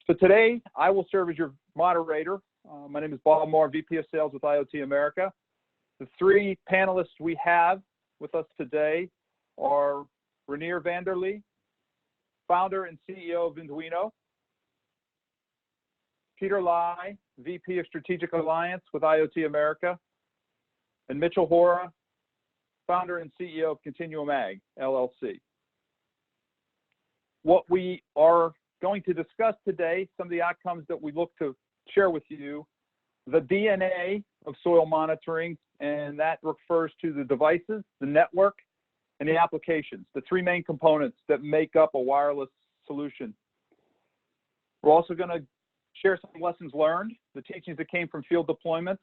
So today, I will serve as your moderator. My name is Mahr, VP of Sales with IoT America. The three panelists we have with us today are Reinier Vanderlee, founder and CEO of Vinduino, Peter Lai, VP of Strategic Alliance with IoT America, and Mitchell Hora, founder and CEO of ContinuumAg, LLC. What we are going to discuss today, some of the outcomes that we look to share with you, the DNA of soil monitoring, and that refers to the devices, the network, and the applications, the three main components that make up a wireless solution. We're also going to share some lessons learned, the teachings that came from field deployments,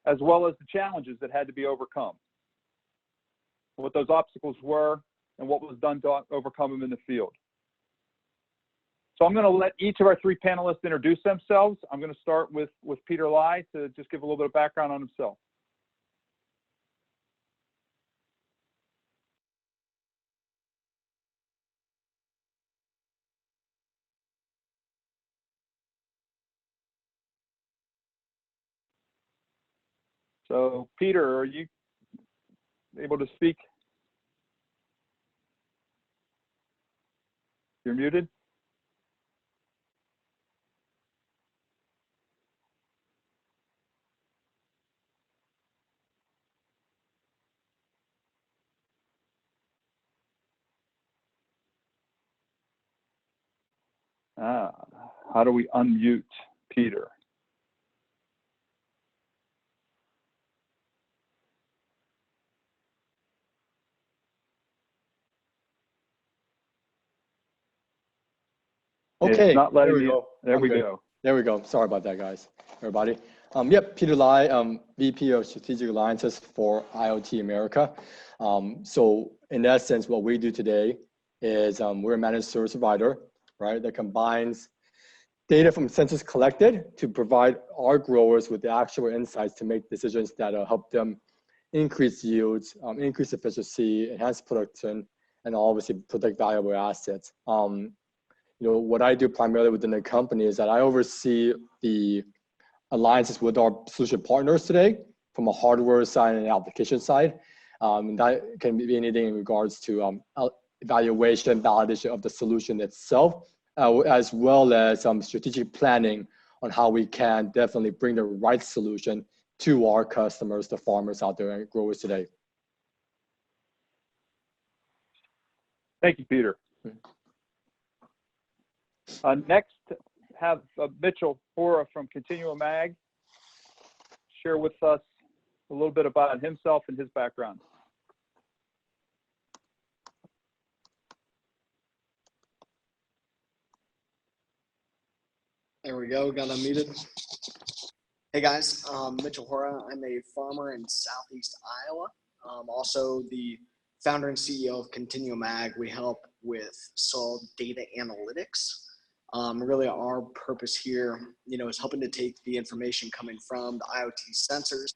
as well as the challenges that had to be overcome, what those obstacles were, and what was done to overcome them in the field. So I'm going to let each of our three panelists introduce themselves. I'm going to start with Peter Lai to just give a little bit of background on himself. So Peter, are you able to speak? You're muted. How do we unmute Peter? Okay, it's not letting there we me, go. There we go. There we go. Sorry about that, guys, everybody. Yep, Peter Lai, VP of Strategic Alliances for IoT America. So in that sense, what we do today is we're a managed service provider, right, that combines data from sensors collected to provide our growers with the actual insights to make decisions that help them increase yields, increase efficiency, enhance production, and obviously protect valuable assets. You know, what I do primarily within the company is that I oversee the alliances with our solution partners today from a hardware side and an application side. And that can be anything in regards to evaluation, validation of the solution itself, as well as some strategic planning on how we can definitely bring the right solution to our customers, the farmers out there and growers today. Thank you, Peter. Next, have Mitchell Hora from ContinuumAg share with us a little bit about himself and his background. There we go, got unmuted. Hey guys, Mitchell Hora. I'm a farmer in Southeast Iowa. Also the founder and CEO of ContinuumAg. We help with soil data analytics. Really our purpose here, is helping to take the information coming from the IoT sensors,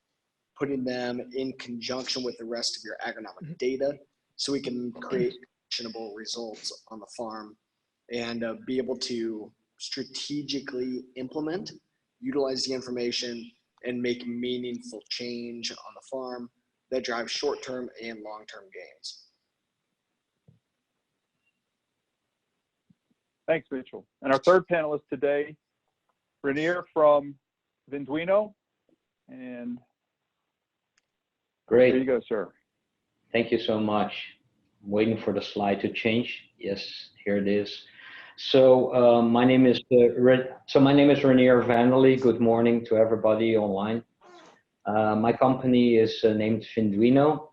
putting them in conjunction with the rest of your agronomic data so we can create actionable results on the farm and be able to strategically implement, utilize the information, and make meaningful change on the farm that drives short-term and long-term gains. Thanks, Mitchell. And our third panelist today, Reinier from Vinduino. And great. There you go, sir. Thank you so much. I'm waiting for the slide to change. Yes, here it is. So my name is Reinier Vanderlee. Good morning to everybody online. My company is named Vinduino.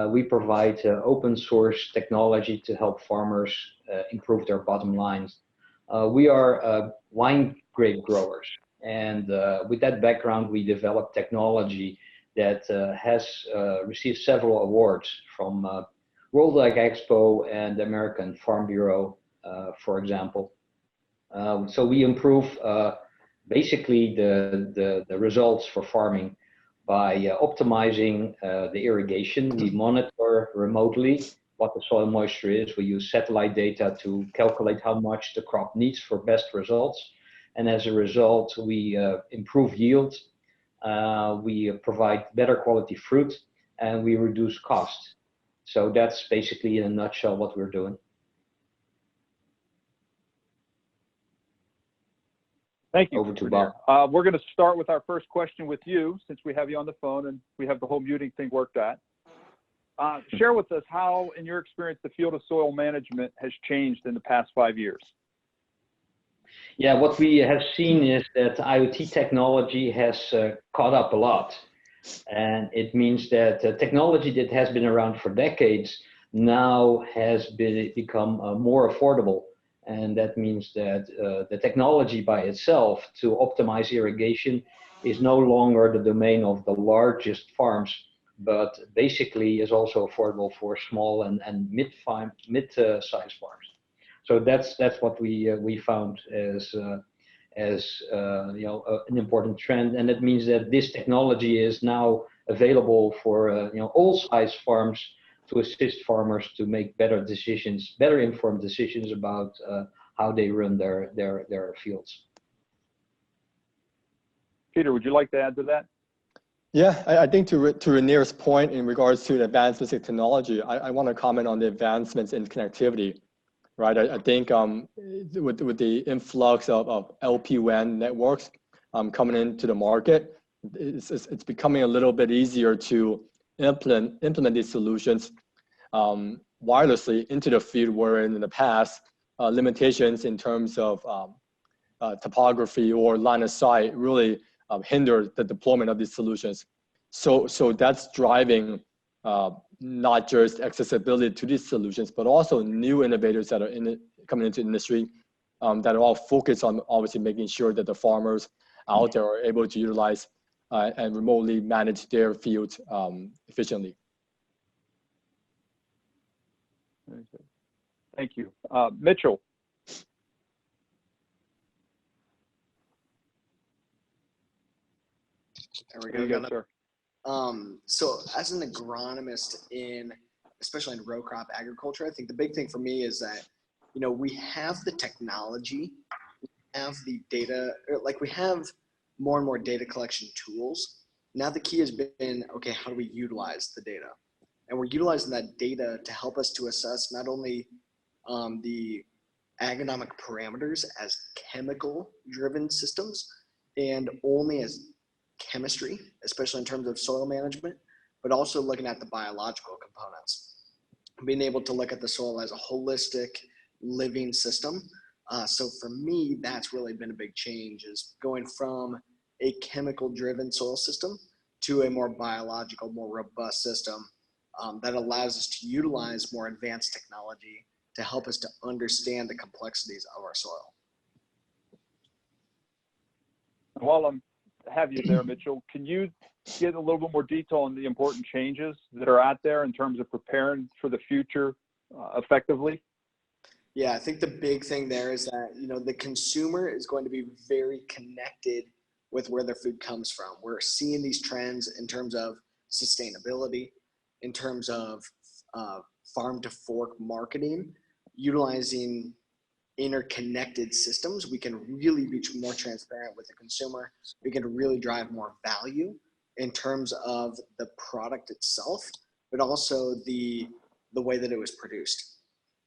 We provide open source technology to help farmers improve their bottom lines. We are wine grape growers, and with that background, we developed technology that has received several awards from World Ag Expo and the American Farm Bureau, for example. So we improve basically the results for farming by optimizing the irrigation. We monitor remotely what the soil moisture is. We use satellite data to calculate how much the crop needs for best results. And as a result, we improve yield, we provide better quality fruit, and we reduce cost. So that's basically in a nutshell what we're doing. Thank you. Over to Bob. We're going to start with our first question with you, since we have you on the phone and we have the whole muting thing worked out. Share with us how, in your experience, the field of soil management has changed in the past 5 years. Yeah, what we have seen is that IoT technology has caught up a lot. And it means that technology that has been around for decades now has become more affordable. And that means that the technology by itself to optimize irrigation is no longer the domain of the largest farms, but basically is also affordable for small and mid-sized farms. So that's what we found as you know, an important trend, and that means that this technology is now available for you know, all size farms, to assist farmers to make better decisions, better informed decisions about how they run their fields. Peter, would you like to add to that? Yeah, I think to Reinier's point in regards to the advancements in technology, I want to comment on the advancements in connectivity, right? I think with the influx of LPWAN networks coming into the market, it's becoming a little bit easier to implement these solutions wirelessly into the field, where in the past, limitations in terms of topography or line of sight really hindered the deployment of these solutions. So that's driving not just accessibility to these solutions, but also new innovators that are coming into the industry that are all focused on obviously making sure that the farmers out there are able to utilize and remotely manage their fields efficiently. Thank you. Mitchell. There we go, sir. So as an agronomist especially in row crop agriculture, I think the big thing for me is that, you know, we have the technology, we have the data, like we have more and more data collection tools. Now the key has been, okay, how do we utilize the data? And we're utilizing that data to help us to assess not only the agronomic parameters as chemical driven systems and only as chemistry, especially in terms of soil management, but also looking at the biological components, being able to look at the soil as a holistic living system. So for me, that's really been a big change, is going from a chemical driven soil system to a more biological, more robust system that allows us to utilize more advanced technology to help us to understand the complexities of our soil. While I have you there, Mitchell, can you get a little bit more detail on the important changes that are out there in terms of preparing for the future effectively? Yeah, I think the big thing there is that, you know, the consumer is going to be very connected with where their food comes from. We're seeing these trends in terms of sustainability, in terms of farm to fork marketing, utilizing interconnected systems. We can really be more transparent with the consumer. We can really drive more value in terms of the product itself, but also the way that it was produced.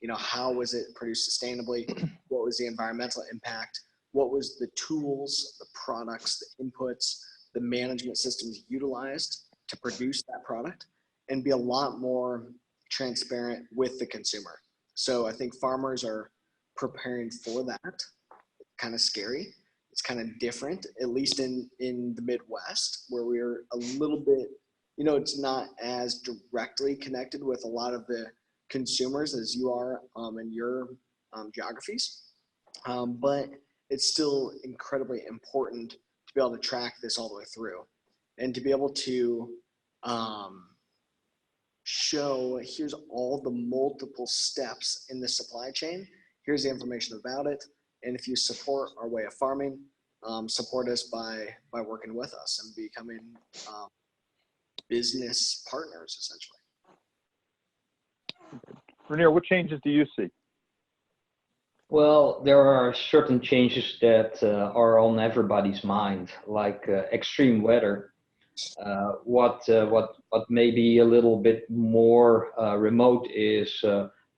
You know, how was it produced sustainably? What was the environmental impact? What was the tools, the products, the inputs, the management systems utilized to produce that product, and be a lot more transparent with the consumer. So I think farmers are preparing for that. It's kind of scary. It's kind of different, at least in the Midwest, where we're a little bit, you know, it's not as directly connected with a lot of the consumers as you are in your geographies. But it's still incredibly important to be able to track this all the way through and to be able to show, here's all the multiple steps in the supply chain. Here's the information about it. And if you support our way of farming, support us by working with us and becoming business partners, essentially. Reinier, what changes do you see? Well, there are certain changes that are on everybody's mind, like extreme weather. What may be a little bit more remote is,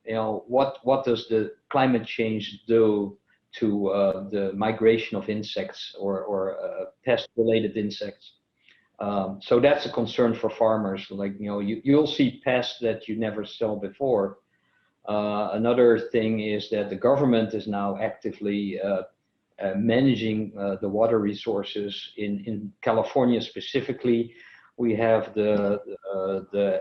what does the climate change do to the migration of insects or pest-related insects? So that's a concern for farmers. Like, you'll see pests that you never saw before. Another thing is that the government is now actively managing the water resources in California specifically. We have the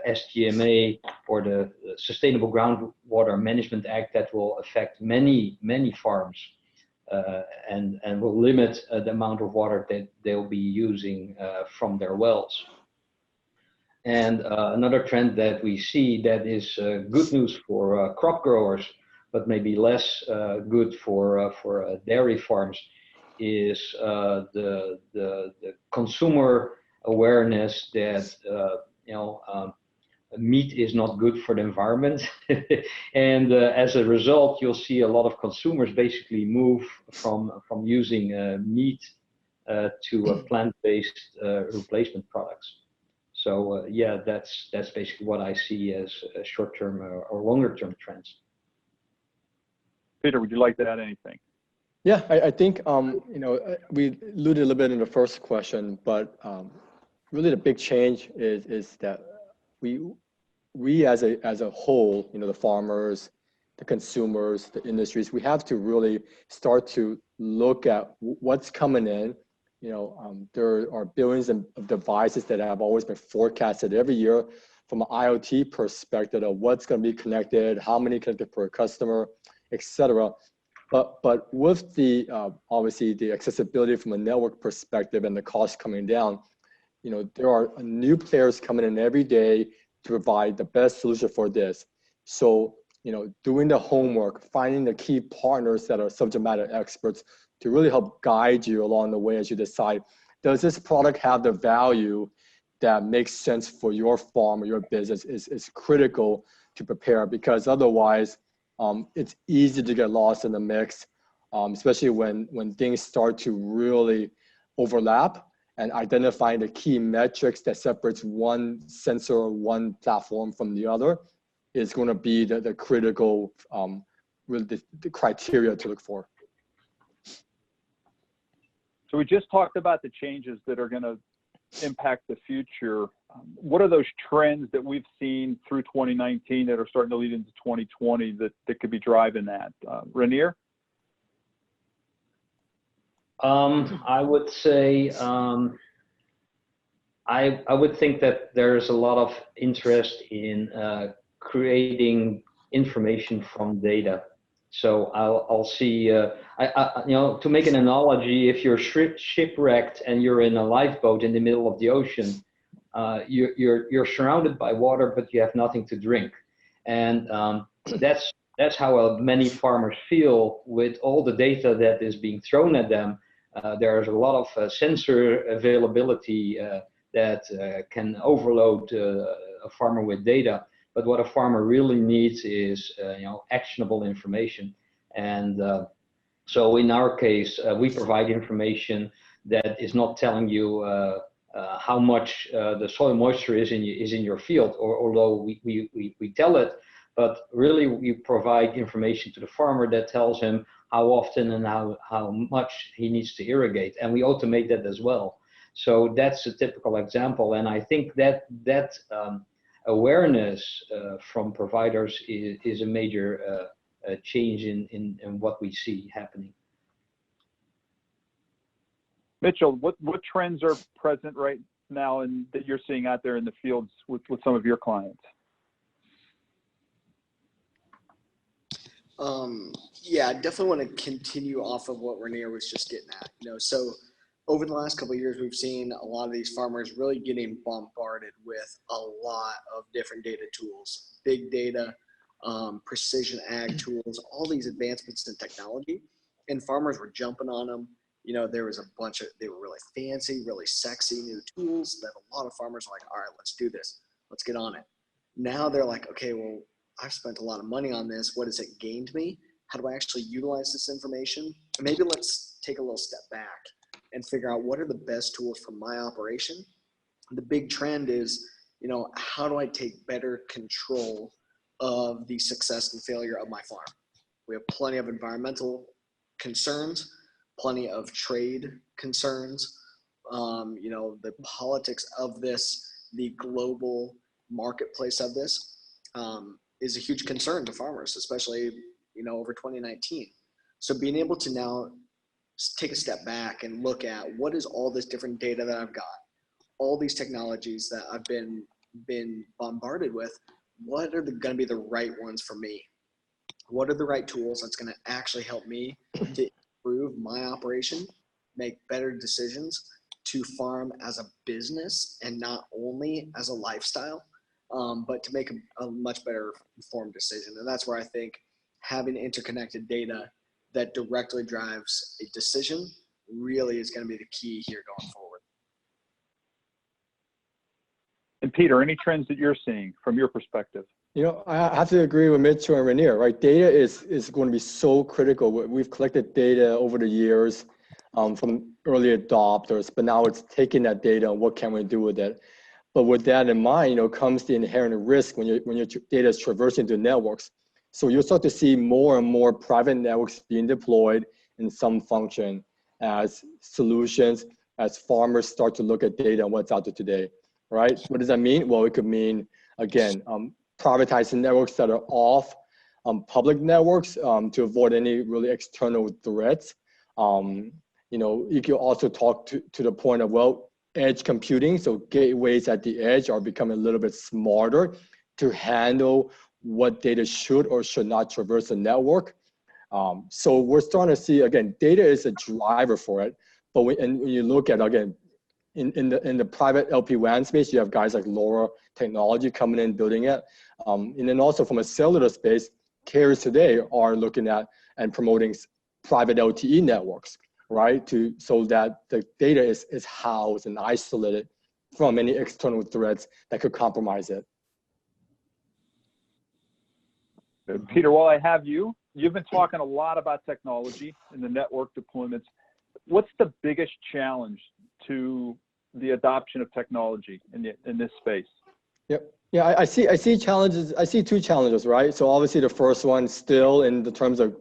SGMA, or the Sustainable Groundwater Management Act, that will affect many farms and will limit the amount of water that they'll be using from their wells. And another trend that we see that is good news for crop growers, but maybe less good for dairy farms, is the consumer awareness that meat is not good for the environment. And as a result, you'll see a lot of consumers basically move from using meat to plant-based replacement products. So yeah, that's basically what I see as short-term or longer-term trends. Peter, would you like to add anything? Yeah, I think we alluded a little bit in the first question, but really the big change is that we as a whole, the farmers, the consumers, the industries, we have to really start to look at what's coming in. There are billions of devices that have always been forecasted every year from an IoT perspective of what's going to be connected, how many connected per customer, etc. But with the obviously the accessibility from a network perspective and the cost coming down, there are new players coming in every day to provide the best solution for this. So doing the homework, finding the key partners that are subject matter experts to really help guide you along the way as you decide, does this product have the value that makes sense for your farm or your business is critical to prepare, because otherwise it's easy to get lost in the mix, especially when things start to really overlap, and identifying the key metrics that separates one sensor or one platform from the other is going to be the critical, really the criteria to look for. So we just talked about the changes that are going to impact the future. What are those trends that we've seen through 2019 that are starting to lead into 2020 that could be driving that? Reinier? I would say, I would think that there's a lot of interest in creating information from data. So I'll see, to make an analogy, if you're shipwrecked and you're in a lifeboat in the middle of the ocean, you're surrounded by water, but you have nothing to drink. And that's how many farmers feel with all the data that is being thrown at them. There's a lot of sensor availability that can overload a farmer with data. But what a farmer really needs is, actionable information. And so in our case, we provide information that is not telling you how much the soil moisture is in your field, although we tell it, but really we provide information to the farmer that tells him how often and how much he needs to irrigate, and we automate that as well. So that's a typical example, and I think that awareness from providers is a major change in what we see happening. Mitchell, what trends are present right now and that you're seeing out there in the fields with some of your clients? Yeah, I definitely want to continue off of what Reinier was just getting at. So over the last couple of years, we've seen a lot of these farmers really getting bombarded with a lot of different data tools, big data, precision ag tools, all these advancements in technology, and farmers were jumping on them. There was a bunch of, they were really fancy, really sexy new tools that a lot of farmers are like, all right, let's do this. Let's get on it. Now they're like, okay, well, I've spent a lot of money on this. What has it gained me? How do I actually utilize this information? And maybe let's take a little step back and figure out what are the best tools for my operation. The big trend is, how do I take better control of the success and failure of my farm? We have plenty of environmental concerns, plenty of trade concerns, the politics of this, the global marketplace of this is a huge concern to farmers, especially, over 2019. So being able to now take a step back and look at what is all this different data that I've got, all these technologies that I've been bombarded with, what are going to be the right ones for me? What are the right tools that's going to actually help me to improve my operation, make better decisions, to farm as a business and not only as a lifestyle, but to make a much better informed decision. And that's where I think having interconnected data that directly drives a decision really is going to be the key here going forward. And Peter, any trends that you're seeing from your perspective? I have to agree with Mitchell and Reinier, right? Data is going to be so critical. We've collected data over the years from early adopters, but now it's taking that data and what can we do with it? But with that in mind, comes the inherent risk when your data is traversing the networks. So you'll start to see more and more private networks being deployed in some function as solutions, as farmers start to look at data and what's out there today, right? What does that mean? Well, it could mean, again, privatizing networks that are off public networks to avoid any really external threats. You can also talk to the point of, well, edge computing. So gateways at the edge are becoming a little bit smarter to handle what data should or should not traverse the network. So we're starting to see, again, data is a driver for it. But when you look at, again, in the private LP WAN space, you have guys like Hora technology coming in, building it. And then also from a cellular space, carriers today are looking at and promoting private LTE networks, right? So that the data is housed and isolated from any external threats that could compromise it. Peter, while I have you, you've been talking a lot about technology and the network deployments. What's the biggest challenge to the adoption of technology in this space? Yep. Yeah, I see challenges. I see two challenges, right? So obviously the first one still in the terms of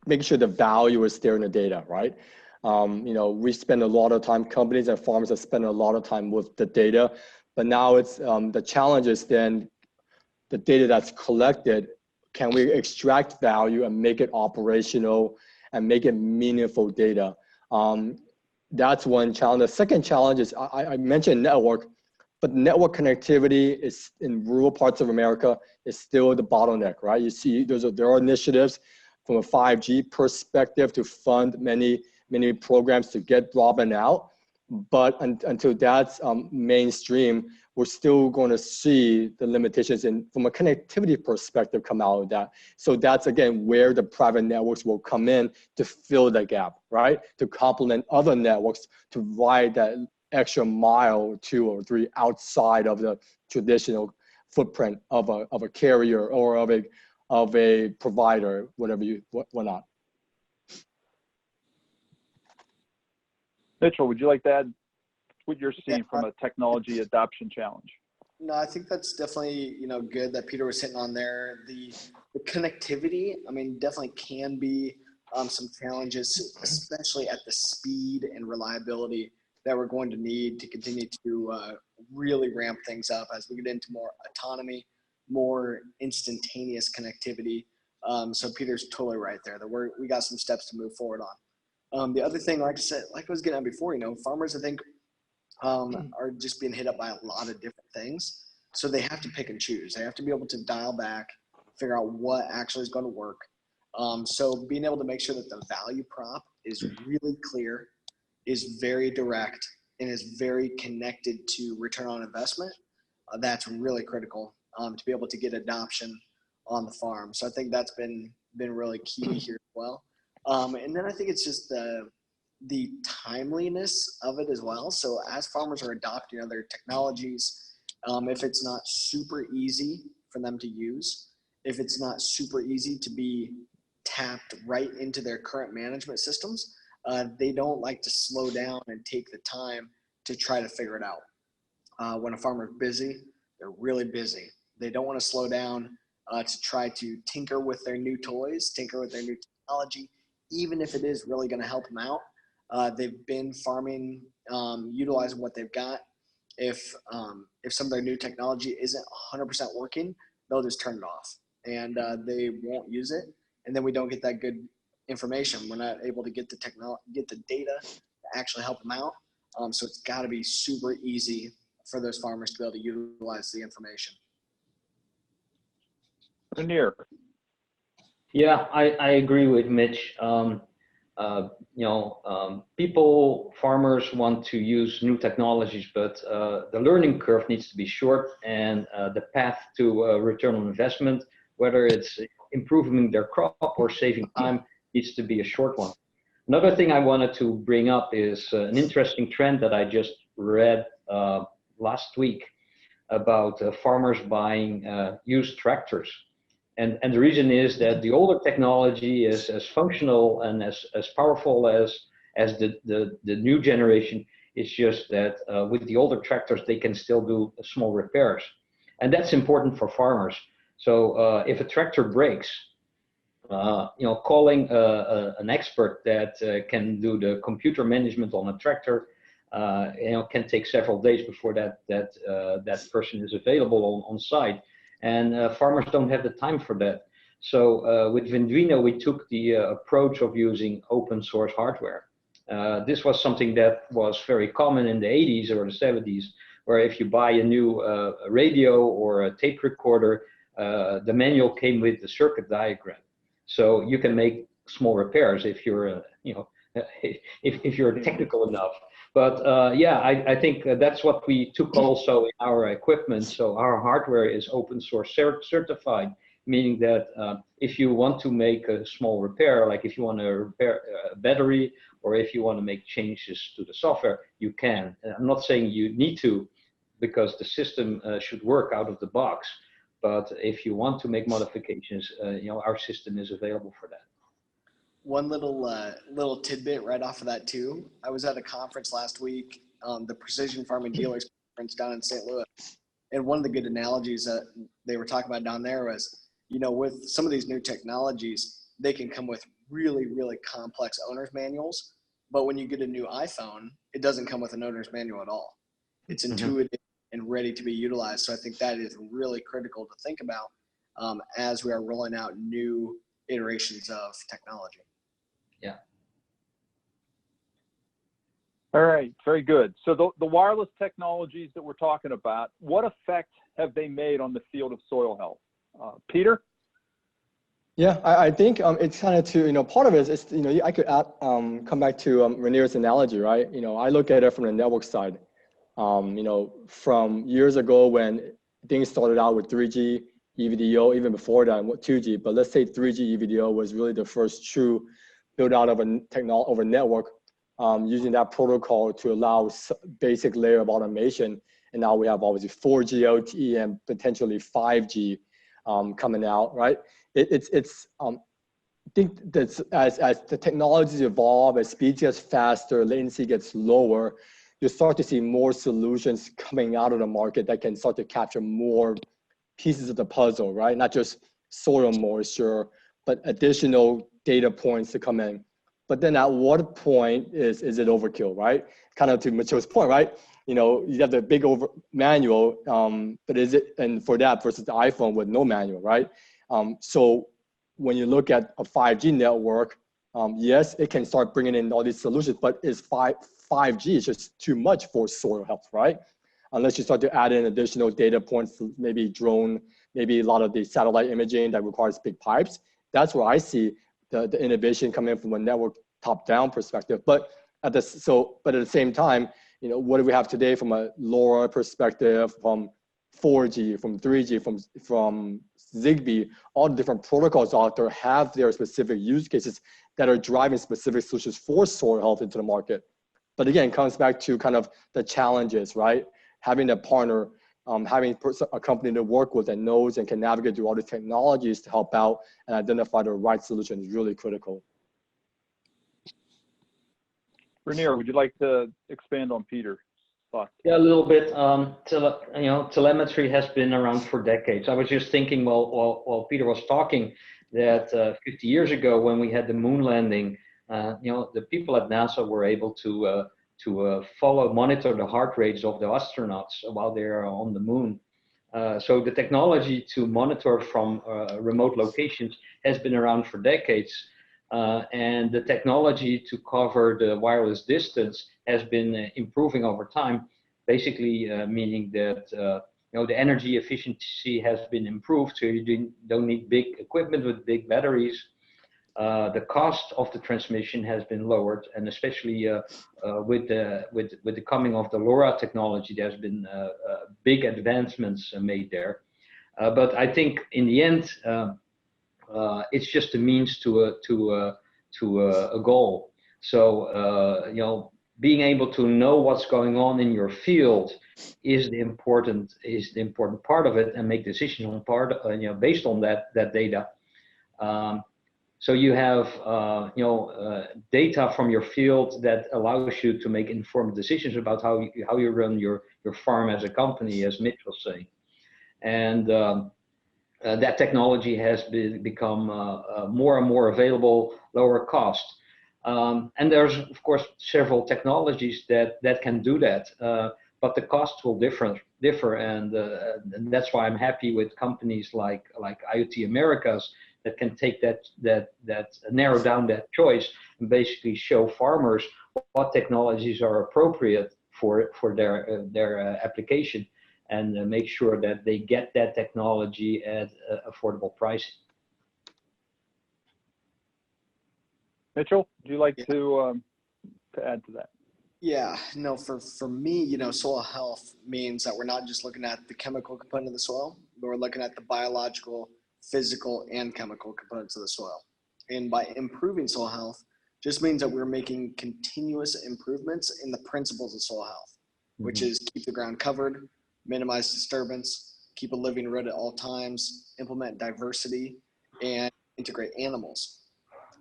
making sure the value is there in the data, right? We spend a lot of time, companies and farmers have spent a lot of time with the data, but now it's the challenge is then the data that's collected, can we extract value and make it operational and make it meaningful data? That's one challenge. The second challenge is I mentioned network, but network connectivity is in rural parts of America is still the bottleneck, right? You see, there are initiatives from a 5G perspective to fund many programs to get broadband out, but until that's mainstream, we're still going to see the limitations from a connectivity perspective come out of that. So that's, again, where the private networks will come in to fill the gap, right? To complement other networks to provide that extra mile, 2 or 3 outside of the traditional footprint of a carrier or of a provider, whatnot. Mitchell, would you like to add what you're seeing from a technology adoption challenge? No, I think that's definitely, good that Peter was hitting on there. The connectivity, definitely can be some challenges, especially at the speed and reliability that we're going to need to continue to really ramp things up as we get into more autonomy, more instantaneous connectivity. So Peter's totally right there that we got some steps to move forward on. The other thing, like I said, like I was getting at before, farmers, I think, are just being hit up by a lot of different things. So they have to pick and choose. They have to be able to dial back, figure out what actually is going to work. So being able to make sure that the value prop is really clear, is very direct, and is very connected to return on investment, that's really critical to be able to get adoption on the farm. So I think that's been really key here as well. And then I think it's just the timeliness of it as well. So as farmers are adopting other technologies, if it's not super easy for them to use, if it's not super easy to be tapped right into their current management systems, they don't like to slow down and take the time to try to figure it out. When a farmer's busy, they're really busy. They don't want to slow down to try to tinker with their new toys, tinker with their new technology, even if it is really going to help them out. They've been farming, utilizing what they've got. If some of their new technology isn't 100% working, they'll just turn it off and they won't use it. And then we don't get that good information. We're not able to get the data to actually help them out. So it's got to be super easy for those farmers to be able to utilize the information. Reinier. Yeah, I agree with Mitch. Farmers want to use new technologies, but the learning curve needs to be short, and the path to return on investment, whether it's improving their crop or saving time, needs to be a short one. Another thing I wanted to bring up is an interesting trend that I just read last week about farmers buying used tractors. And the reason is that the older technology is as functional and as powerful as the new generation. It's just that with the older tractors, they can still do small repairs. And that's important for farmers. So if a tractor breaks, calling an expert that can do the computer management on a tractor, can take several days before that person is available on site. And farmers don't have the time for that. So with Vinduino, we took the approach of using open source hardware. This was something that was very common in the 80s or the 70s, where if you buy a new radio or a tape recorder, the manual came with the circuit diagram. So you can make small repairs if you're, if you're technical enough. But I think that's what we took also in our equipment. So our hardware is open source certified, meaning that if you want to make a small repair, like if you want to repair a battery or if you want to make changes to the software, you can. And I'm not saying you need to, because the system should work out of the box. But if you want to make modifications, our system is available for that. One little tidbit right off of that too. I was at a conference last week, the Precision Farming Dealers Conference down in St. Louis. And one of the good analogies that they were talking about down there was, with some of these new technologies, they can come with really, really complex owner's manuals. But when you get a new iPhone, it doesn't come with an owner's manual at all. It's intuitive and ready to be utilized. So I think that is really critical to think about as we are rolling out new iterations of technology. Yeah. All right, very good. So the wireless technologies that we're talking about, what effect have they made on the field of soil health? Peter? Yeah, I think it's kind of to, part of it is, I could add, come back to Reinier's analogy, right? I look at it from the network side. From years ago when things started out with 3G, EVDO, even before that, 2G, but let's say 3G EVDO was really the first true build out of a network using that protocol to allow basic layer of automation. And now we have obviously 4G LTE and potentially 5G coming out, right? I think that as the technologies evolve, as speed gets faster, latency gets lower, you start to see more solutions coming out of the market that can start to capture more pieces of the puzzle, right? Not just soil moisture, but additional data points to come in. But then at what point is it overkill, right? Kind of to Mitchell's point, right? You have the big manual, but is it, and for that versus the iPhone with no manual, right? So when you look at a 5G network, yes, it can start bringing in all these solutions, but is 5G is just too much for soil health, right? Unless you start to add in additional data points, maybe drone, maybe a lot of the satellite imaging that requires big pipes. That's where I see the innovation coming from a network top-down perspective. But at the same time, what do we have today from a LoRa perspective, from 4G, from 3G, from Zigbee? All the different protocols out there have their specific use cases that are driving specific solutions for soil health into the market. But again, it comes back to kind of the challenges, right? Having a partner having a company to work with that knows and can navigate through all the technologies to help out and identify the right solution is really critical. Reinier, would you like to expand on Peter's thoughts? Yeah, a little bit. Telemetry has been around for decades. I was just thinking while Peter was talking that 50 years ago when we had the moon landing, the people at NASA were able to monitor the heart rates of the astronauts while they are on the moon. So the technology to monitor from remote locations has been around for decades. And the technology to cover the wireless distance has been improving over time, basically meaning that the energy efficiency has been improved, so you don't need big equipment with big batteries. The cost of the transmission has been lowered, and especially with the coming of the LoRa technology, there's been big advancements made there. But I think in the end, it's just a means to a goal. So being able to know what's going on in your field is the important part of it, and make decisions on based on that data. So you have data from your field that allows you to make informed decisions about how you run your farm as a company, as Mitch was saying, and that technology has become more and more available, lower cost. And there's of course several technologies that can do that, but the costs will differ, and that's why I'm happy with companies like IoT America that can take that narrow down that choice and basically show farmers what technologies are appropriate for their application, and make sure that they get that technology at affordable pricing. Mitchell, would you like to add to that? Yeah, no, for me, soil health means that we're not just looking at the chemical component of the soil, but we're looking at the biological, physical, and chemical components of the soil. And by improving soil health just means that we're making continuous improvements in the principles of soil health, which is keep the ground covered, minimize disturbance, keep a living root at all times, implement diversity, and integrate animals.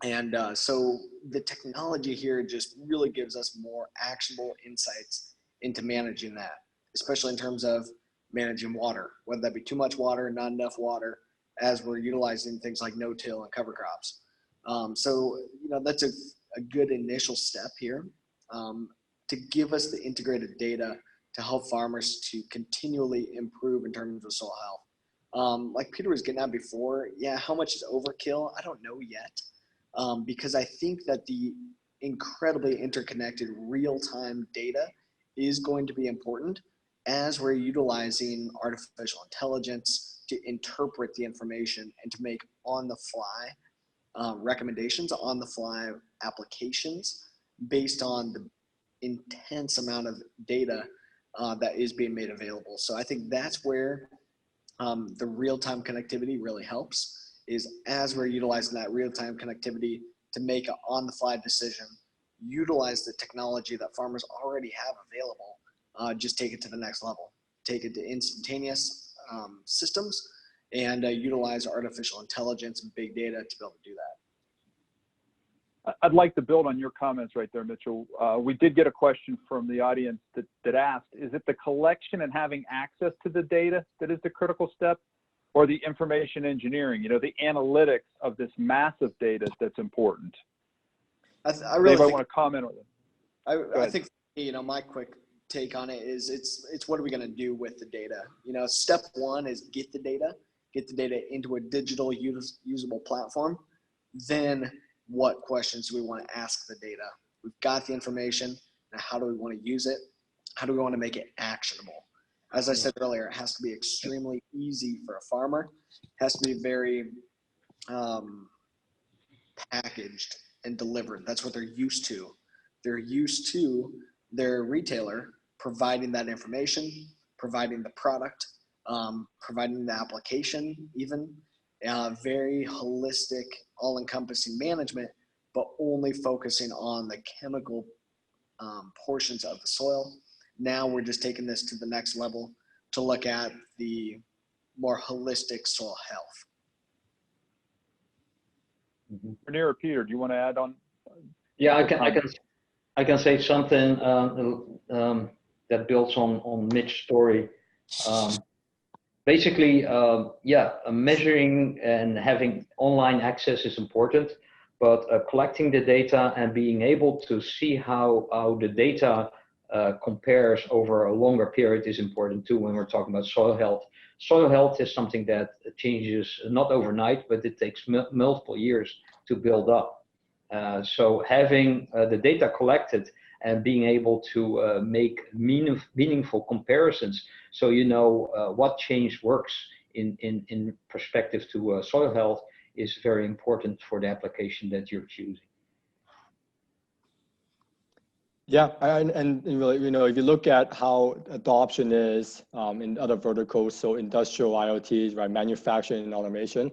And so the technology here just really gives us more actionable insights into managing that, especially in terms of managing water, whether that be too much water, not enough water, as we're utilizing things like no-till and cover crops. So that's a good initial step here to give us the integrated data to help farmers to continually improve in terms of soil health. Like Peter was getting at before, yeah, how much is overkill? I don't know yet, because I think that the incredibly interconnected real-time data is going to be important as we're utilizing artificial intelligence to interpret the information and to make on-the-fly recommendations, on-the-fly applications based on the intense amount of data that is being made available. So I think that's where the real-time connectivity really helps, is as we're utilizing that real-time connectivity to make an on-the-fly decision, utilize the technology that farmers already have available, just take it to the next level, take it to instantaneous systems, and utilize artificial intelligence and big data to be able to do that. I'd like to build on your comments right there, Mitchell. We did get a question from the audience that asked, is it the collection and having access to the data that is the critical step, or the information engineering, the analytics of this massive data that's important? I really want to comment on it. I think, my quick take on it is it's what are we going to do with the data? Step one is get the data into a digital usable platform. Then what questions do we want to ask the data? We've got the information. Now, how do we want to use it? How do we want to make it actionable? As I said earlier, it has to be extremely easy for a farmer. It has to be very packaged and delivered. That's what they're used to. They're used to their retailer providing that information, providing the product, providing the application, even very holistic, all-encompassing management, but only focusing on the chemical portions of the soil. Now we're just taking this to the next level to look at the more holistic soil health. Reinier or Peter, do you want to add on? Yeah, I can say something that builds on Mitch's story. Basically, measuring and having online access is important, but collecting the data and being able to see how the data compares over a longer period is important too when we're talking about soil health. Soil health is something that changes not overnight, but it takes multiple years to build up. So having the data collected and being able to make meaningful comparisons, so you know what change works in perspective to soil health, is very important for the application that you're choosing. Yeah, and really, you know, if you look at how adoption is in other verticals, so industrial IoTs, right, manufacturing and automation,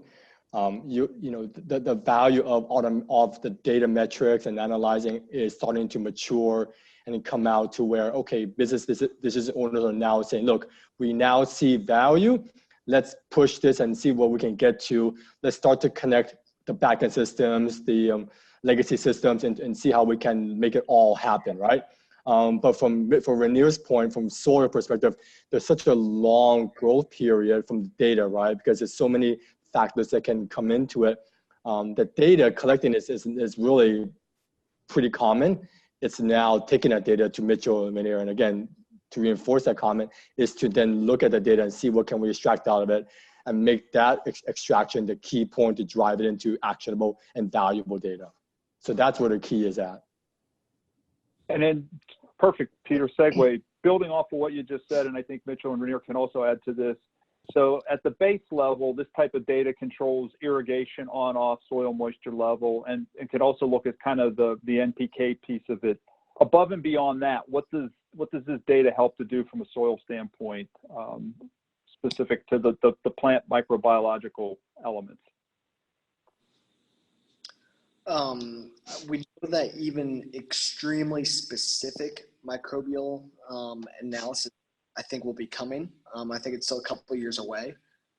you know, the value of the data metrics and analyzing is starting to mature and come out to where, okay, business owners are now saying, look, we now see value. Let's push this and see what we can get to. Let's start to connect the backend systems, the legacy systems, and see how we can make it all happen, right? But for Reinier's point, from soil perspective, there's such a long growth period from the data, right? Because there's so many factors that can come into it. The data collecting is really pretty common. It's now taking that data to Mitchell and Reinier, and again, to reinforce that comment, is to then look at the data and see what can we extract out of it and make that extraction the key point to drive it into actionable and valuable data. So that's where the key is at. And then, perfect, Peter, segue. Building off of what you just said, and I think Mitchell and Reinier can also add to this. So at the base level, this type of data controls irrigation on-off, soil moisture level, and can also look at kind of the NPK piece of it. Above and beyond that, what does this data help to do from a soil standpoint, specific to the plant microbiological elements? We know that even extremely specific microbial analysis, I think, will be coming. I think it's still a couple of years away,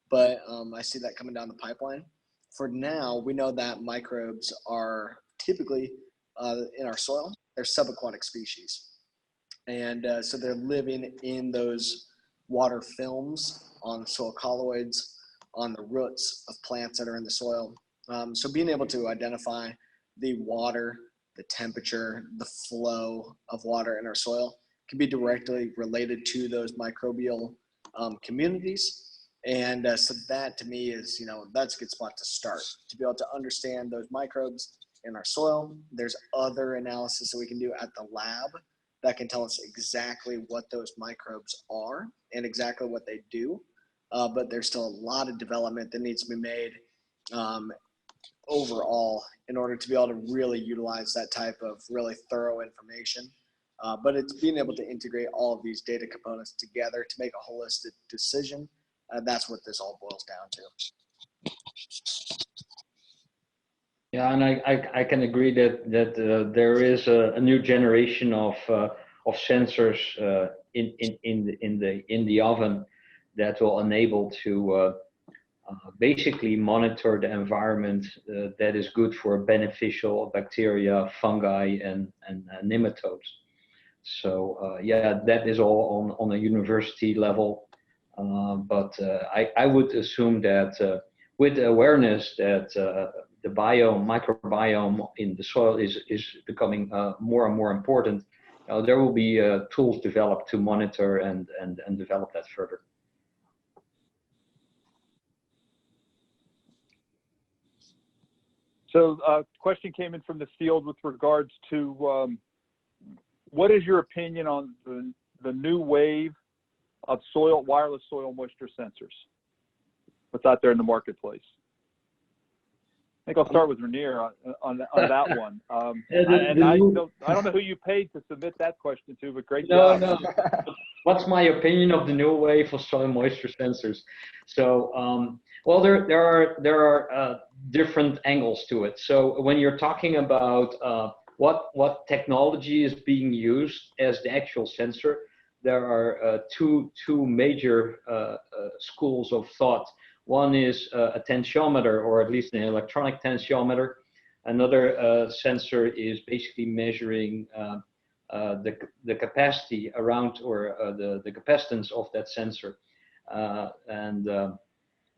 but I see that coming down the pipeline. For now, we know that microbes are typically in our soil. They're subaquatic species. And so they're living in those water films, on soil colloids, on the roots of plants that are in the soil. So being able to identify the water, the temperature, the flow of water in our soil can be directly related to those microbial communities. And so that, to me, is, you know, that's a good spot to start, to be able to understand those microbes in our soil. There's other analysis that we can do at the lab that can tell us exactly what those microbes are and exactly what they do. But there's still a lot of development that needs to be made overall in order to be able to really utilize that type of really thorough information. But it's being able to integrate all of these data components together to make a holistic decision. That's what this all boils down to. Yeah, and I can agree that there is a new generation of sensors in the oven that will enable to basically monitor the environment that is good for beneficial bacteria, fungi, and nematodes. So yeah, that is all on a university level, but I would assume that with the awareness that the microbiome in the soil is becoming more and more important, there will be tools developed to monitor and develop that further. So a question came in from the field with regards to what is your opinion on the new wave of wireless soil moisture sensors? What's out there in the marketplace? I think I'll start with Reinier on that one. I don't know who you paid to submit that question to, but great job. No. What's my opinion of the new wave of soil moisture sensors? So, well, there are different angles to it. So when you're talking about what technology is being used as the actual sensor, there are two major schools of thought. One is a tensiometer, or at least an electronic tensiometer. Another sensor is basically measuring the capacity around, or the capacitance of that sensor.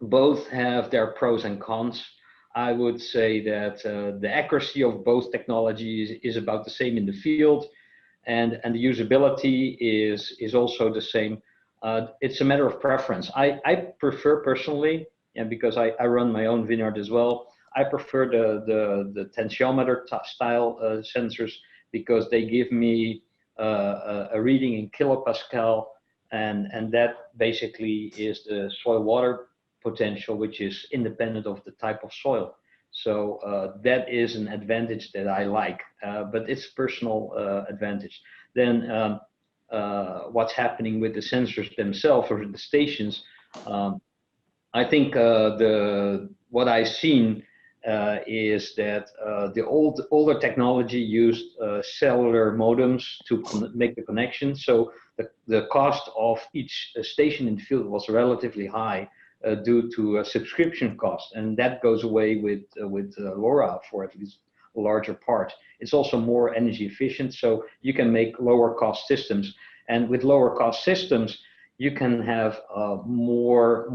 Both have their pros and cons. I would say that the accuracy of both technologies is about the same in the field, and the usability is also the same. It's a matter of preference. I prefer personally, and because I run my own vineyard as well, I prefer the tensiometer style sensors, because they give me a reading in kilopascal, and that basically is the soil water potential, which is independent of the type of soil. So that is an advantage that I like, but it's personal advantage. Then what's happening with the sensors themselves, or the stations, I think what I've seen is that the older technology used cellular modems to make the connection. So the cost of each station in the field was relatively high due to a subscription cost, and that goes away with LoRa for at least a larger part. It's also more energy efficient, so you can make lower cost systems, and with lower cost systems you can have more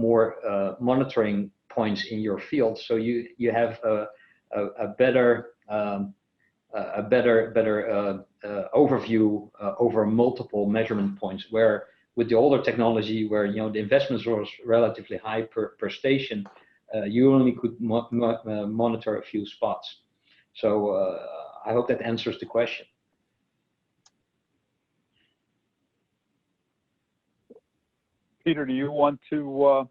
monitoring points in your field, so you have a better overview over multiple measurement points, where with the older technology, where the investment was relatively high per station, you only could monitor a few spots. So I hope that answers the question. Peter, do you want to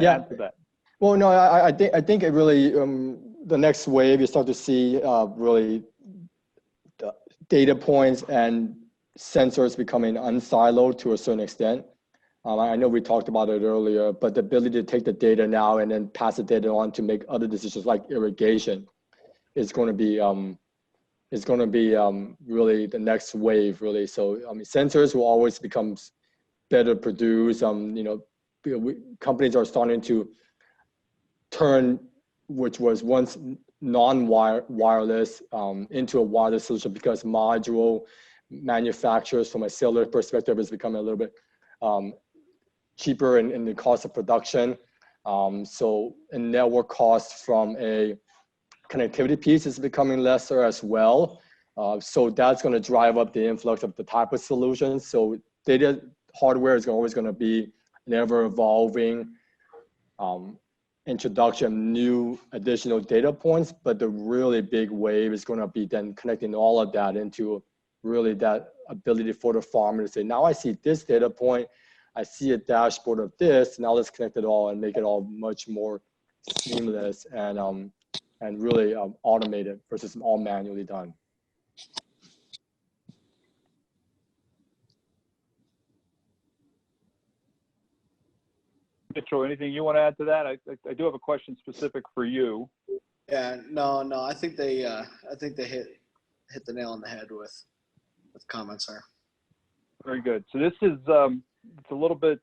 add to that? Well, no, I think it really, the next wave, you start to see really the data points and sensors becoming unsiloed to a certain extent. I know we talked about it earlier, but the ability to take the data now and then pass the data on to make other decisions like irrigation is going to be really the next wave, really. So sensors will always become better produced. Companies are starting to turn, which was once non-wireless, into a wireless solution, because module manufacturers from a cellular perspective is becoming a little bit cheaper in the cost of production. So and network costs from a connectivity piece is becoming lesser as well. So that's going to drive up the influx of the type of solutions. So data hardware is always going to be an ever evolving introduction of new additional data points, but the really big wave is going to be then connecting all of that into really that ability for the farmer to say, now I see this data point, I see a dashboard of this, now let's connect it all and make it all much more seamless and really automated versus all manually done. Mitchell, anything you want to add to that? I do have a question specific for you. Yeah, no, I think they hit the nail on the head with comments there. Very good. So this is it's a little bit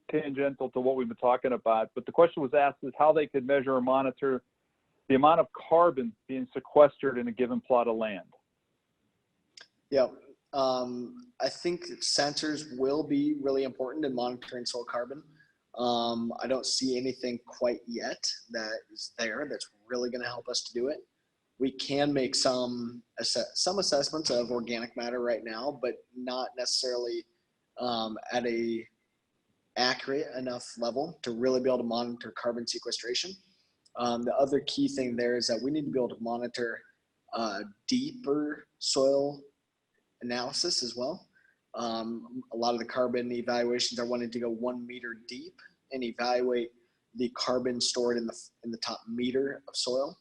tangential to what we've been talking about, but the question was asked is how they could measure or monitor the amount of carbon being sequestered in a given plot of land. Yeah, I think sensors will be really important in monitoring soil carbon. I don't see anything quite yet that is there that's really going to help us to do it. We can make some assessments of organic matter right now, but not necessarily at a accurate enough level to really be able to monitor carbon sequestration. The other key thing there is that we need to be able to monitor deeper soil analysis as well. A lot of the carbon evaluations are wanting to go 1 meter deep and evaluate the carbon stored in the top meter of soil.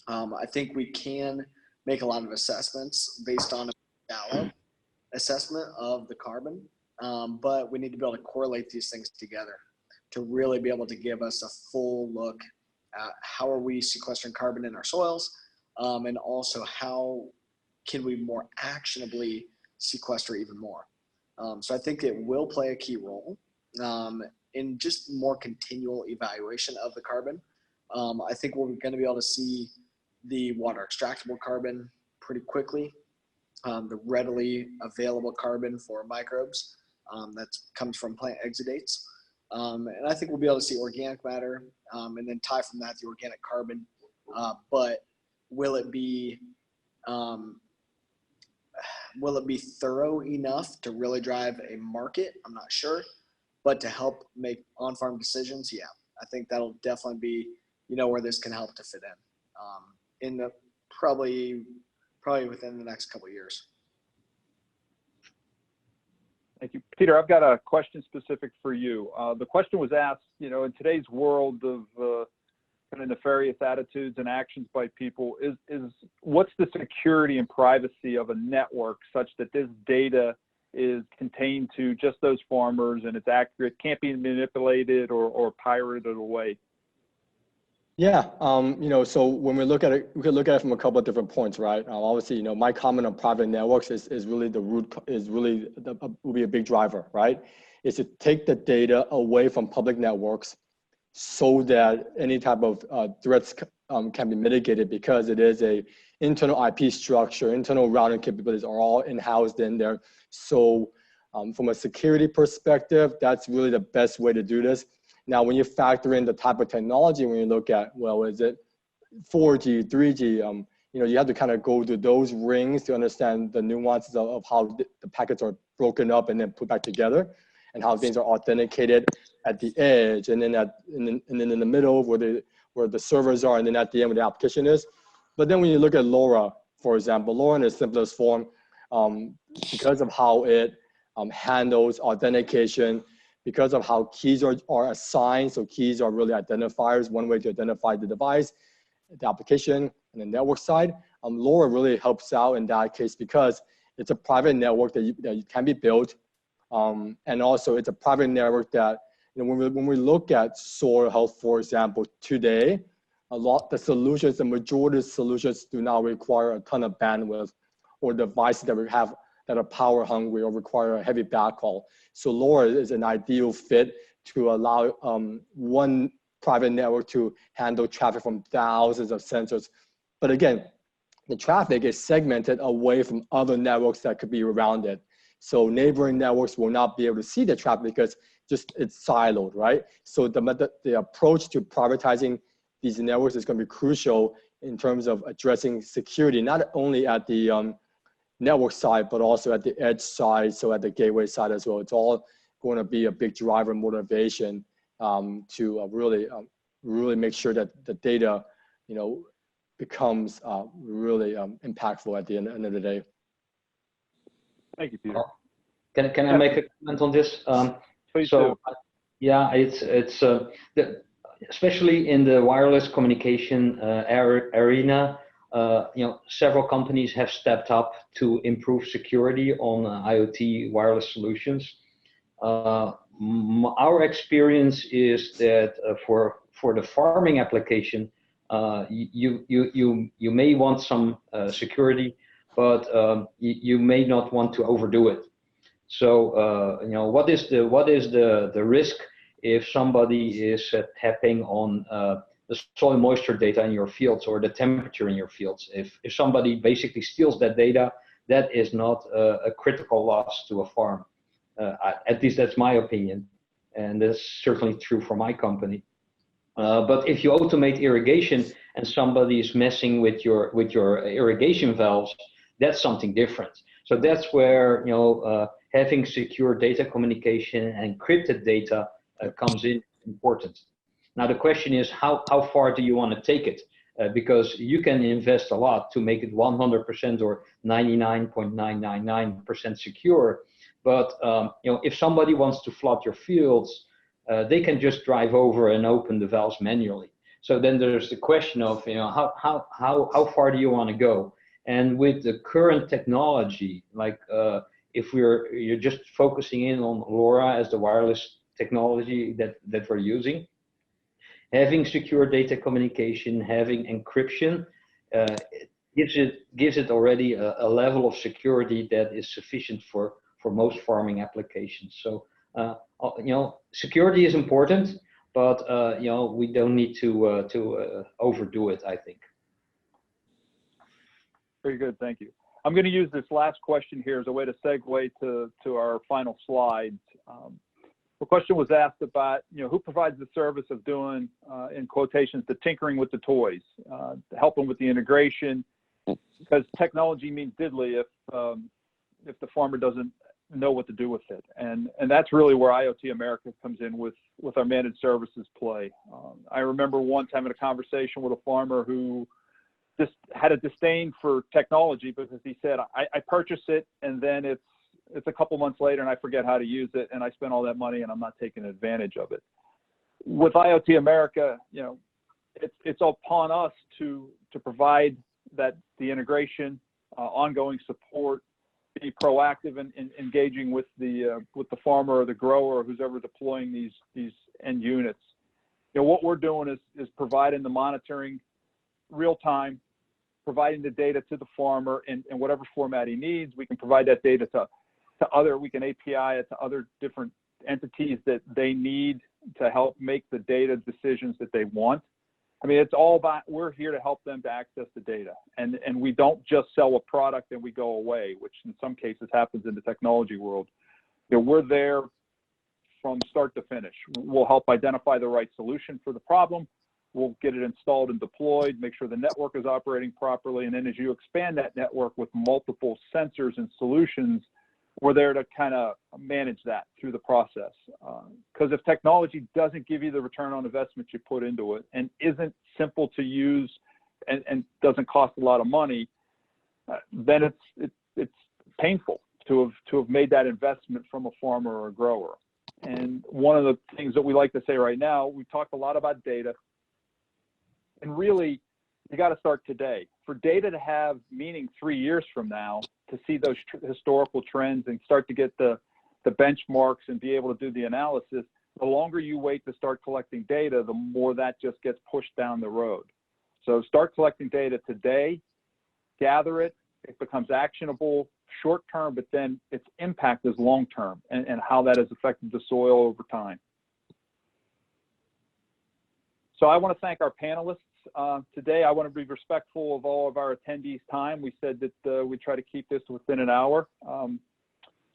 I think we can make a lot of assessments based on a shallow assessment of the carbon, but we need to be able to correlate these things together to really be able to give us a full look at how are we sequestering carbon in our soils, and also how can we more actionably sequester even more. So I think it will play a key role in just more continual evaluation of the carbon. I think we're going to be able to see the water extractable carbon pretty quickly, the readily available carbon for microbes that comes from plant exudates. And I think we'll be able to see organic matter and then tie from that the organic carbon. But will it be thorough enough to really drive a market? I'm not sure, but to help make on-farm decisions, yeah, I think that'll definitely be, where this can help to fit in the probably within the next couple of years. Thank you. Peter, I've got a question specific for you. The question was asked, in today's world of kind of nefarious attitudes and actions by people, what's the security and privacy of a network such that this data is contained to just those farmers and it's accurate, can't be manipulated or pirated away? Yeah, so when we look at it, we can look at it from a couple of different points, right? Obviously, my comment on private networks is really the root, will be a big driver, right? Is to take the data away from public networks so that any type of threats can be mitigated, because it is a internal IP structure, internal routing capabilities are all in-housed in there. So from a security perspective, that's really the best way to do this. Now, when you factor in the type of technology, when you look at, well, is it 4G, 3G, you have to kind of go to those rings to understand the nuances of how the packets are broken up and then put back together, and how things are authenticated at the edge, and then and then in the middle where the servers are, and then at the end where the application is. But then when you look at LoRa, for example, LoRa in its simplest form, because of how it handles authentication, because of how keys are assigned, so keys are really identifiers, one way to identify the device, the application, and the network side. LoRa really helps out in that case because it's a private network that can be built, and also it's a private network that, when we look at soil health, for example, today, the majority of solutions do not require a ton of bandwidth or devices that are power hungry or require a heavy backhaul. So LoRa is an ideal fit to allow one private network to handle traffic from thousands of sensors. But again, the traffic is segmented away from other networks that could be around it. So neighboring networks will not be able to see the traffic because it's siloed, right? So the approach to privatizing these networks is going to be crucial in terms of addressing security, not only at the network side, but also at the edge side, so at the gateway side as well. It's all going to be a big driver motivation to really make sure that the data, becomes really impactful at the end of the day. Thank you, Peter. Can I make a comment on this? Please so, do. Yeah, it's especially in the wireless communication arena. Several companies have stepped up to improve security on IoT wireless solutions. Our experience is that for the farming application, you may want some security, but you may not want to overdo it. So what is the risk if somebody is tapping on the soil moisture data in your fields or the temperature in your fields? If somebody basically steals that data, that is not a critical loss to a farm. At least that's my opinion, and that's certainly true for my company. But if you automate irrigation and somebody is messing with your irrigation valves, that's something different. So that's where having secure data communication and encrypted data comes in important. Now the question is how far do you want to take it? Because you can invest a lot to make it 100% or 99.999% secure. But if somebody wants to flood your fields, they can just drive over and open the valves manually. So then there's the question of how far do you want to go? And with the current technology, like if you're just focusing in on LoRa as the wireless technology that we're using, having secure data communication, having encryption, gives it already a level of security that is sufficient for most farming applications. So security is important, but we don't need to overdo it, I think. Very good, thank you. I'm going to use this last question here as a way to segue to our final slides. The question was asked about, who provides the service of doing, in quotations, the tinkering with the toys, helping with the integration, because technology means diddly if the farmer doesn't know what to do with it. And that's really where IoT America comes in with our managed services play. I remember once having a conversation with a farmer who just had a disdain for technology because he said, I purchase it and then it's a couple months later and I forget how to use it and I spend all that money and I'm not taking advantage of it. With IoT America, it's upon us to provide the integration, ongoing support, be proactive in engaging with the farmer or the grower or who's ever deploying these end units. What we're doing is providing the monitoring real time, providing the data to the farmer in whatever format he needs. We can provide that data to we can API it to other different entities that they need to help make the data decisions that they want. I mean, it's all about, we're here to help them to access the data. And we don't just sell a product and we go away, which in some cases happens in the technology world. We're there from start to finish. We'll help identify the right solution for the problem. We'll get it installed and deployed, make sure the network is operating properly. And then as you expand that network with multiple sensors and solutions, we're there to kind of manage that through the process. Because if technology doesn't give you the return on investment you put into it and isn't simple to use and doesn't cost a lot of money, then it's painful to have made that investment from a farmer or a grower. And one of the things that we like to say right now, we talked a lot about data, and really you got to start today. For data to have meaning 3 years from now, to see those historical trends and start to get the benchmarks and be able to do the analysis, the longer you wait to start collecting data, the more that just gets pushed down the road. So start collecting data today, gather it, it becomes actionable short term, but then its impact is long term and how that has affected the soil over time. So I want to thank our panelists. Today, I want to be respectful of all of our attendees' time. We said that we try to keep this within an hour.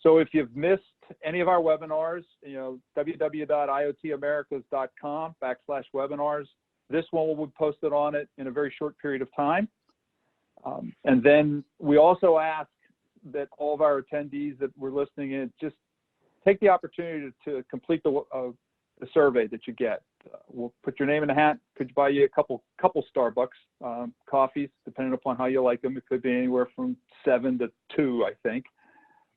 So if you've missed any of our webinars, www.iotamericas.com/webinars. This one will be posted on it in a very short period of time. And then we also ask that all of our attendees that were listening in just take the opportunity to complete the survey that you get. We'll put your name in the hat. Could buy you a couple Starbucks coffees, depending upon how you like them. It could be anywhere from 7 to 2, I think,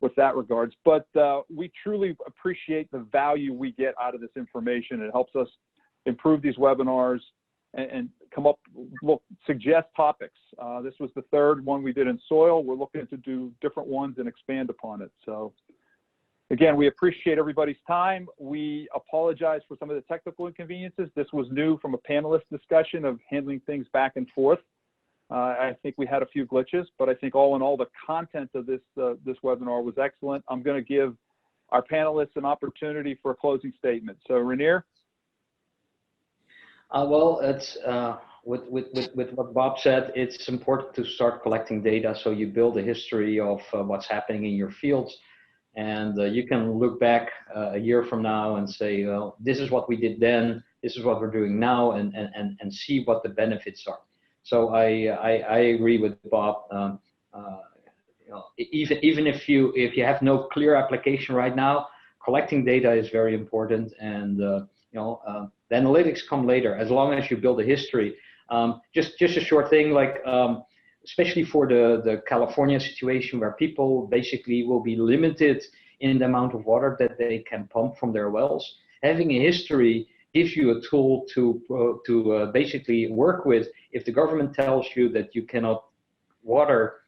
with that regards. But we truly appreciate the value we get out of this information. It helps us improve these webinars and come up, suggest topics. This was the third one we did in soil. We're looking to do different ones and expand upon it. So again, we appreciate everybody's time. We apologize for some of the technical inconveniences. This was new from a panelist discussion of handling things back and forth. I think we had a few glitches, but I think all in all, the content of this webinar was excellent. I'm going to give our panelists an opportunity for a closing statement. So Reinier? Well, it's with what Bob said, it's important to start collecting data so you build a history of what's happening in your fields. And you can look back a year from now and say, well, this is what we did then, this is what we're doing now, and see what the benefits are. So I agree with Bob. Even if you have no clear application right now, collecting data is very important, and the analytics come later. As long as you build a history, just a short thing, like especially for the California situation, where people basically will be limited in the amount of water that they can pump from their wells. Having a history gives you a tool to basically work with. If the government tells you that you cannot water,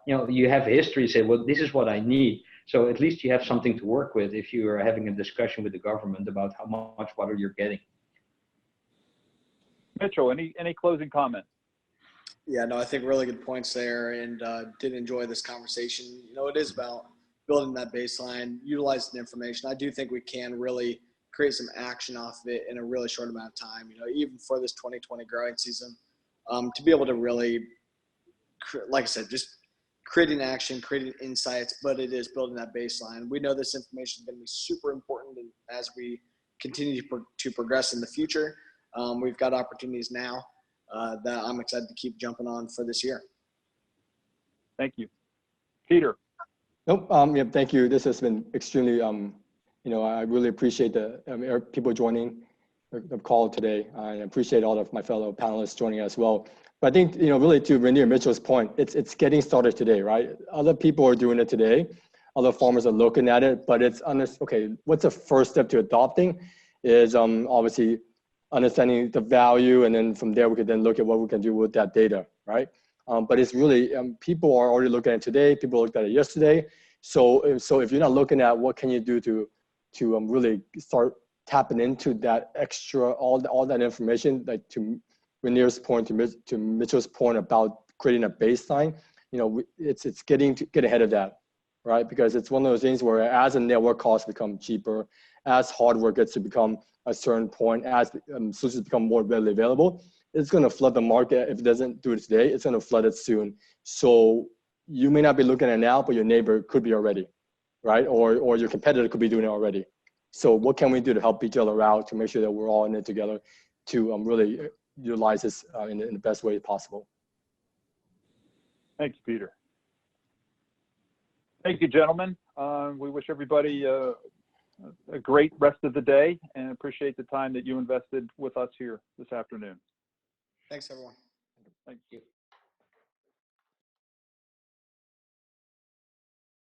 you have a history, say, well, this is what I need. So at least you have something to work with if you are having a discussion with the government about how much water you're getting. Mitchell, any closing comments? Yeah, no, I think really good points there, and did enjoy this conversation. You know, it is about building that baseline, utilizing the information. I do think we can really create some action off of it in a really short amount of time. You know, even for this 2020 growing season, to be able to really, like I said, just creating action, creating insights, but it is building that baseline. We know this information is going to be super important as we continue to progress in the future. We've got opportunities now that I'm excited to keep jumping on for this year. Thank you. Peter. Nope. Yeah, thank you. This has been extremely, you know, I really appreciate the people joining the call today. I appreciate all of my fellow panelists joining as well. But I think, you know, really to Reinier Mitchell's point, it's getting started today, right? Other people are doing it today. Other farmers are looking at it, but it's okay. What's the first step to adopting is obviously understanding the value, and then from there we could then look at what we can do with that data, right? But it's really people are already looking at it today. People looked at it yesterday. So if you're not looking at what can you do to really start tapping into that extra all that information, like to Reinier's point, to Mitchell's point about creating a baseline, you know, it's getting to get ahead of that, right? Because it's one of those things where as the network costs become cheaper, as hardware gets to become a certain point, as solutions become more readily available, it's going to flood the market. If it doesn't do it today, it's going to flood it soon. So you may not be looking at it now, but your neighbor could be already, right? Or your competitor could be doing it already. So what can we do to help each other out to make sure that we're all in it together to really utilize this in the best way possible? Thanks, Peter. Thank you, gentlemen. We wish everybody a great rest of the day and appreciate the time that you invested with us here this afternoon. Thanks, everyone. Thank you.